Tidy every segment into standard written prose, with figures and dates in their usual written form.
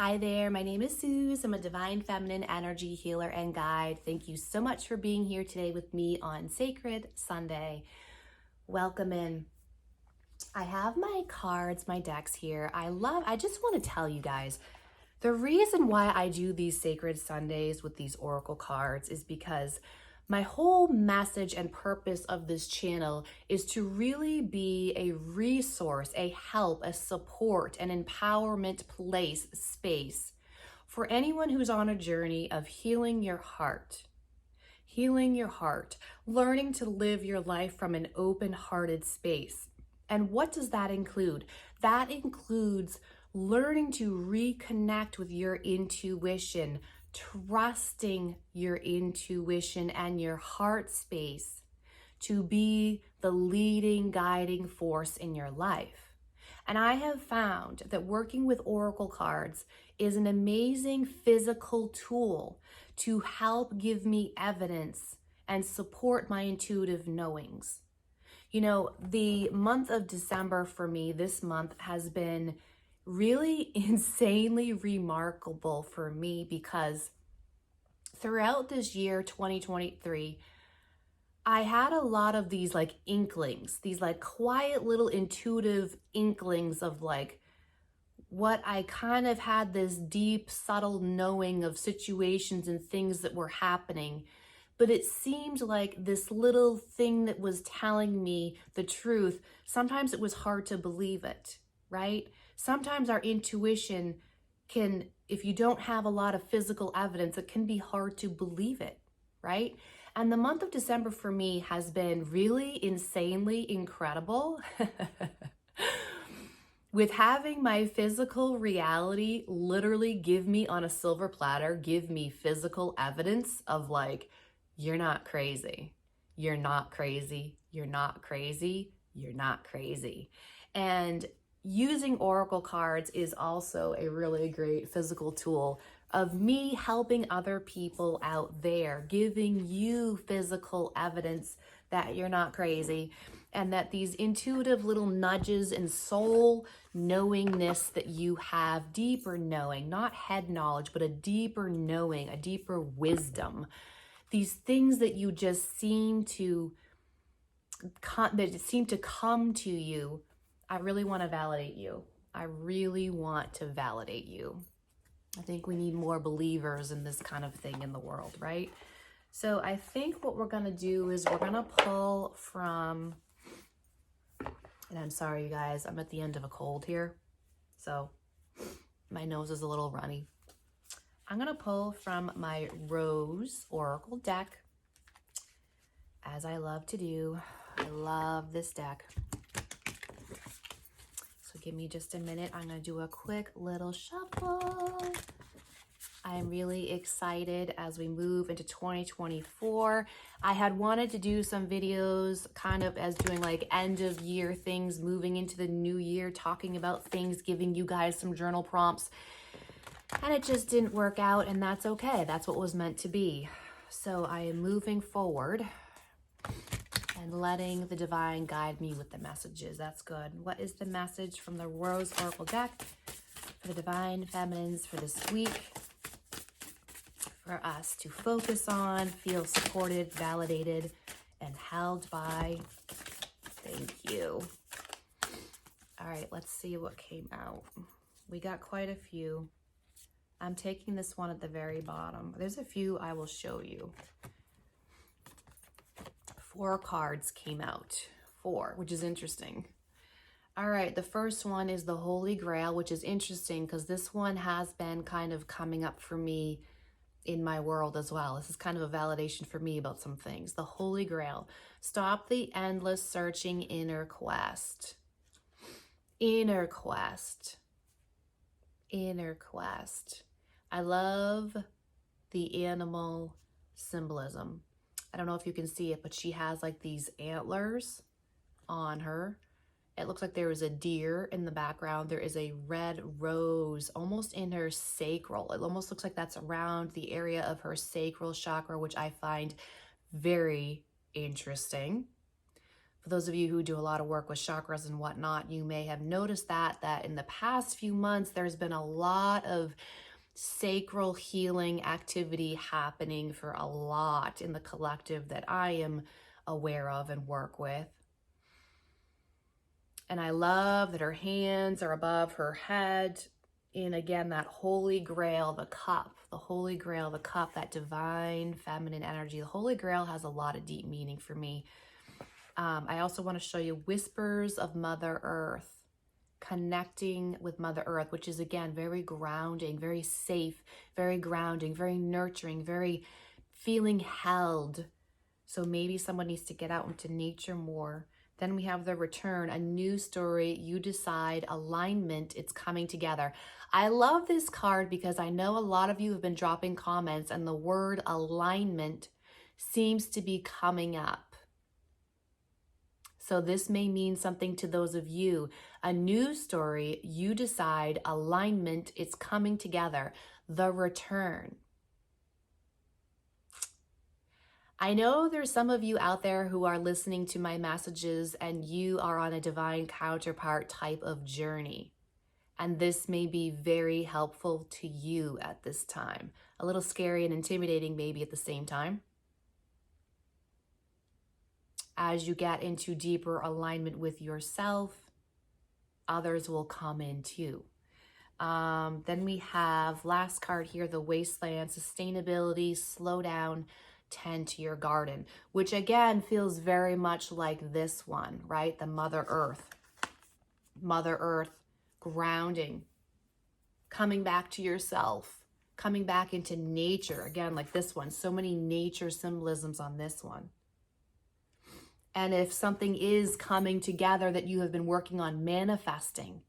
Hi there, my name is Suze. I'm a divine feminine energy healer and guide. Thank you so much for being here today with me on Sacred Sunday. Welcome in. I have my cards, my decks here. I just want to tell you guys, the reason why I do these Sacred Sundays with these oracle cards is because my whole message and purpose of this channel is to really be a resource, a help, a support, an empowerment place, space for anyone who's on a journey of healing your heart, learning to live your life from an open-hearted space. And what does that include? That includes learning to reconnect with your intuition, trusting your intuition and your heart space to be the leading, guiding force in your life. And I have found that working with oracle cards is an amazing physical tool to help give me evidence and support my intuitive knowings. You know, the month of December for me, this month has been really insanely remarkable for me because throughout this year, 2023, I had a lot of these like inklings, these like quiet little intuitive inklings of like what I kind of had this deep, subtle knowing of situations and things that were happening. But it seemed like this little thing that was telling me the truth, sometimes it was hard to believe it, right? Sometimes our intuition can, if you don't have a lot of physical evidence, it can be hard to believe it, right? And the month of December for me has been really insanely incredible. With having my physical reality literally give me on a silver platter, give me physical evidence of like, you're not crazy. You're not crazy. You're not crazy. You're not crazy. And using oracle cards is also a really great physical tool of me helping other people out there, giving you physical evidence that you're not crazy and that these intuitive little nudges and soul knowingness that you have, deeper knowing, not head knowledge, but a deeper knowing, a deeper wisdom, these things that you just seem to come to you. I really want to validate you. I really want to validate you. I think we need more believers in this kind of thing in the world, right? So I think what we're going to do is we're going to pull from, and I'm sorry, you guys, I'm at the end of a cold here, so my nose is a little runny. I'm going to pull from my Rose Oracle deck, as I love to do. I love this deck. So give me just a minute. I'm going to do a quick little shuffle. I'm really excited as we move into 2024. I had wanted to do some videos kind of as doing like end of year things, moving into the new year, talking about things, giving you guys some journal prompts. And it just didn't work out, and that's okay. That's what was meant to be. So I am moving forward and letting the divine guide me with the messages. That's good. What is the message from the Rose Oracle deck for the divine feminines for this week? For us to focus on, feel supported, validated, and held by. Thank you. All right, let's see what came out. We got quite a few. I'm taking this one at the very bottom. There's a few I will show you. 4 cards came out. 4, which is interesting. All right, the first one is the Holy Grail, which is interesting because this one has been kind of coming up for me in my world as well. This is kind of a validation for me about some things. The Holy Grail. Stop the endless searching inner quest. Inner quest. Inner quest. I love the animal symbolism. I don't know if you can see it, but she has like these antlers on her. It looks like there is a deer in the background. There is a red rose almost in her sacral. It almost looks like that's around the area of her sacral chakra, which I find very interesting. For those of you who do a lot of work with chakras and whatnot, you may have noticed that in the past few months, there's been a lot of sacral healing activity happening for a lot in the collective that I am aware of and work with. And I love that her hands are above her head in, again, that holy grail, the cup, the holy grail, the cup, that divine feminine energy. The holy grail has a lot of deep meaning for me. I also want to show you whispers of Mother Earth, connecting with Mother Earth, which is, again, very grounding, very safe, very grounding, very nurturing, very feeling held. So maybe someone needs to get out into nature more. Then we have the return, a new story, you decide, alignment, it's coming together. I love this card because I know a lot of you have been dropping comments and the word alignment seems to be coming up. So this may mean something to those of you. A new story, you decide, alignment, it's coming together, the return. I know there's some of you out there who are listening to my messages and you are on a divine counterpart type of journey. And this may be very helpful to you at this time. A little scary and intimidating maybe at the same time. As you get into deeper alignment with yourself, others will come in too. Then we have, last card here, the wasteland, sustainability, slow down, tend to your garden, which again feels very much like this one, right? The Mother Earth, grounding, coming back to yourself, coming back into nature. Again, like this one, so many nature symbolisms on this one. And if something is coming together that you have been working on manifesting,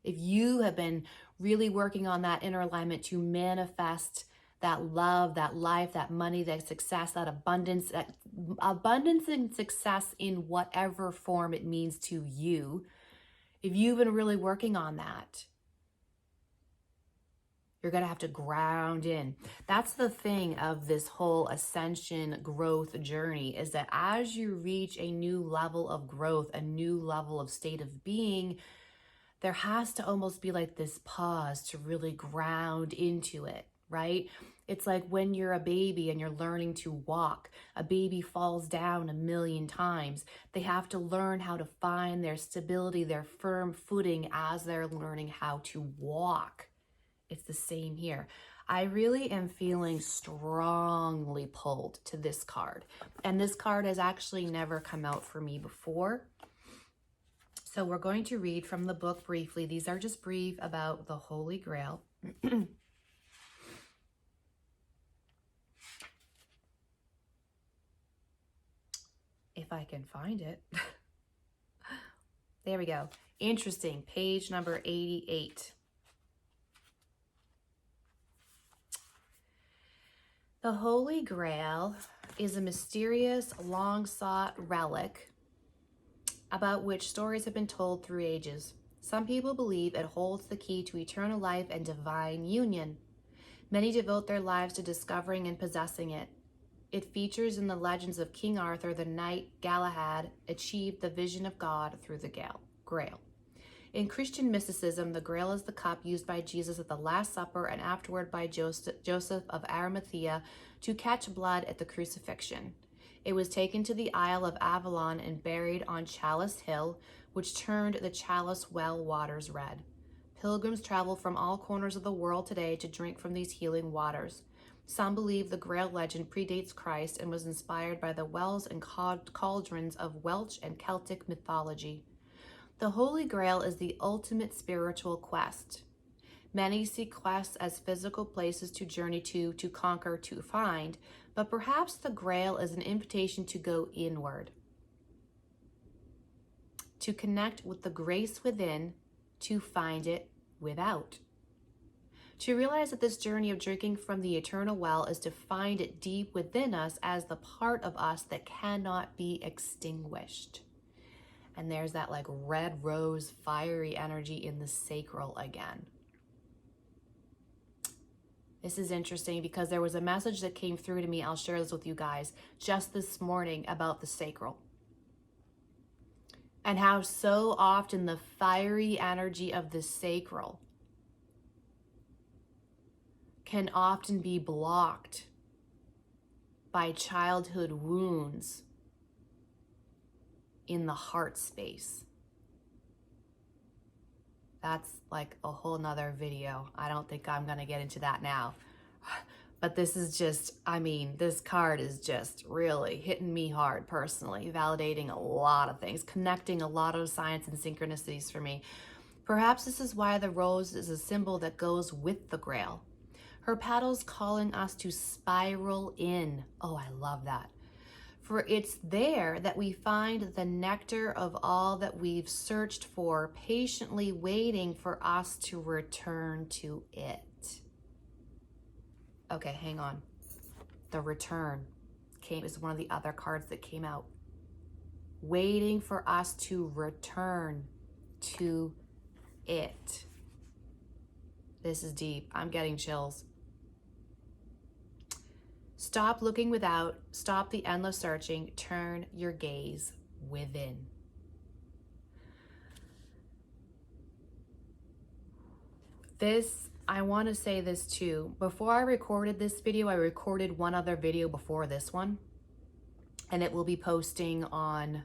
if you have been really working on that inner alignment to manifest that love, that life, that money, that success, that abundance and success in whatever form it means to you, if you've been really working on that, you're going to have to ground in. That's the thing of this whole ascension growth journey, is that as you reach a new level of growth, a new level of state of being, there has to almost be like this pause to really ground into it, right? It's like when you're a baby and you're learning to walk, a baby falls down a million times. They have to learn how to find their stability, their firm footing as they're learning how to walk. It's the same here. I really am feeling strongly pulled to this card. And this card has actually never come out for me before. So we're going to read from the book briefly. These are just brief about the Holy Grail. If I can find it. There we go. Interesting. Page number 88. The Holy Grail is a mysterious, long-sought relic about which stories have been told through ages. Some people believe it holds the key to eternal life and divine union. Many devote their lives to discovering and possessing it. It features in the legends of King Arthur, the knight Galahad achieved the vision of God through the Grail. In Christian mysticism, the Grail is the cup used by Jesus at the Last Supper and afterward by Joseph of Arimathea to catch blood at the crucifixion. It was taken to the Isle of Avalon and buried on Chalice Hill, which turned the Chalice well waters red. Pilgrims travel from all corners of the world today to drink from these healing waters. Some believe the Grail legend predates Christ and was inspired by the wells and cauldrons of Welsh and Celtic mythology. The Holy Grail is the ultimate spiritual quest. Many see quests as physical places to journey to conquer, to find, but perhaps the Grail is an invitation to go inward, to connect with the grace within, to find it without. To realize that this journey of drinking from the eternal well is to find it deep within us as the part of us that cannot be extinguished. And there's that like red rose fiery energy in the sacral again. This is interesting because there was a message that came through to me. I'll share this with you guys just this morning about the sacral. and how so often the fiery energy of the sacral can often be blocked by childhood wounds in the heart space. That's like a whole nother video. I don't think I'm gonna get into that now. But this is just, I mean, this card is just really hitting me hard personally, validating a lot of things, connecting a lot of science and synchronicities for me. Perhaps this is why the rose is a symbol that goes with the grail. Her petals calling us to spiral in. Oh, I love that. For it's there that we find the nectar of all that we've searched for, patiently waiting for us to return to it. Okay, hang on. The return is one of the other cards that came out. Waiting for us to return to it. This is deep. I'm getting chills. Stop looking without, stop the endless searching, turn your gaze within. I want to say this too. Before I recorded this video, I recorded one other video before this one, and it will be posting on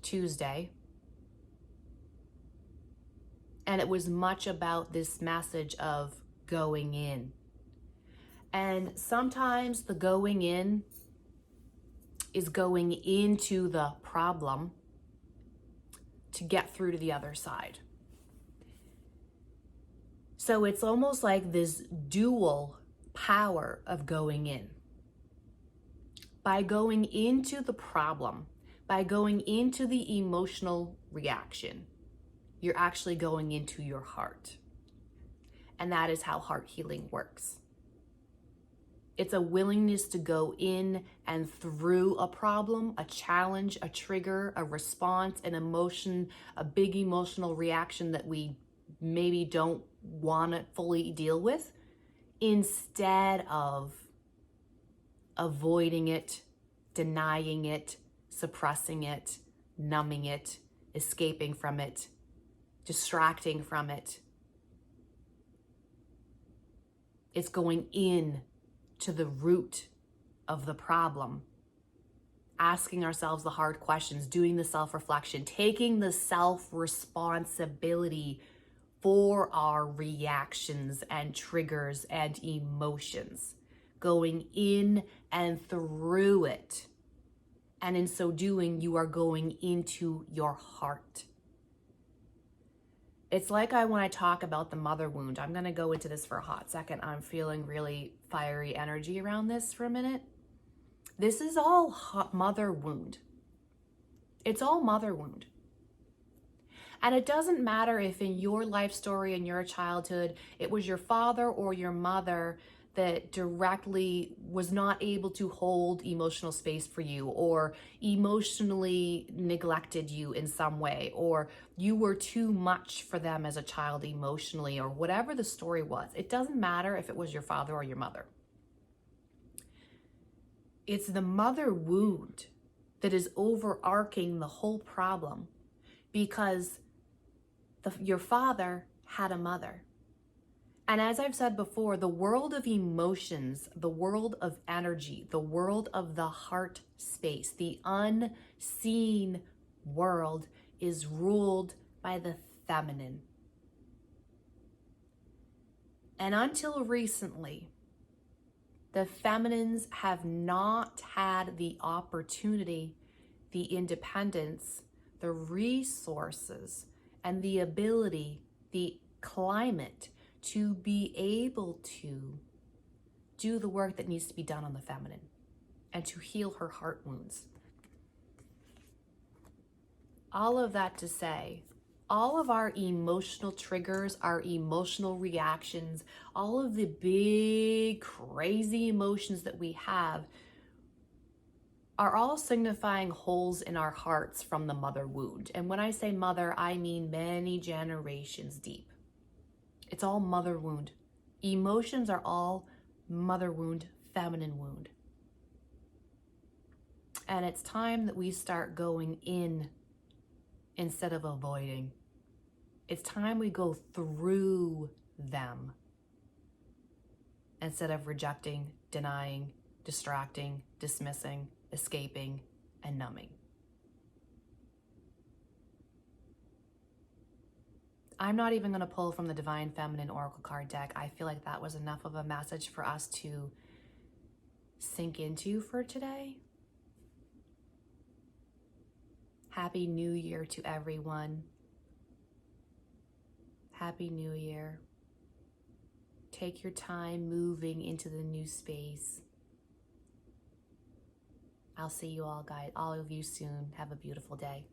Tuesday. And it was much about this message of going in. And sometimes the going in is going into the problem to get through to the other side. So it's almost like this dual power of going in. By going into the problem, by going into the emotional reaction, you're actually going into your heart. And that is how heart healing works. It's a willingness to go in and through a problem, a challenge, a trigger, a response, an emotion, a big emotional reaction that we maybe don't want to fully deal with, instead of avoiding it, denying it, suppressing it, numbing it, escaping from it, distracting from it. It's going in to the root of the problem, asking ourselves the hard questions, doing the self-reflection, taking the self-responsibility for our reactions and triggers and emotions, going in and through it. And in so doing, you are going into your heart. It's like when I talk about the mother wound, I'm going to go into this for a hot second. I'm feeling really fiery energy around this for a minute. This is all mother wound. It's all mother wound. And it doesn't matter if in your life story, in your childhood, it was your father or your mother that directly was not able to hold emotional space for you, or emotionally neglected you in some way, or you were too much for them as a child emotionally, or whatever the story was. It doesn't matter if it was your father or your mother. It's the mother wound that is overarching the whole problem, because your father had a mother. And as I've said before, the world of emotions, the world of energy, the world of the heart space, the unseen world is ruled by the feminine. And until recently, the feminines have not had the opportunity, the independence, the resources, and the ability, the climate to be able to do the work that needs to be done on the feminine and to heal her heart wounds. All of that to say, all of our emotional triggers, our emotional reactions, all of the big, crazy emotions that we have are all signifying holes in our hearts from the mother wound. And when I say mother, I mean many generations deep. It's all mother wound. Emotions are all mother wound, feminine wound. And it's time that we start going in instead of avoiding. It's time we go through them instead of rejecting, denying, distracting, dismissing, escaping, and numbing. I'm not even going to pull from the Divine Feminine Oracle card deck. I feel like that was enough of a message for us to sink into for today. Happy New Year to everyone. Happy New Year. Take your time moving into the new space. I'll see you all of you soon. Have a beautiful day.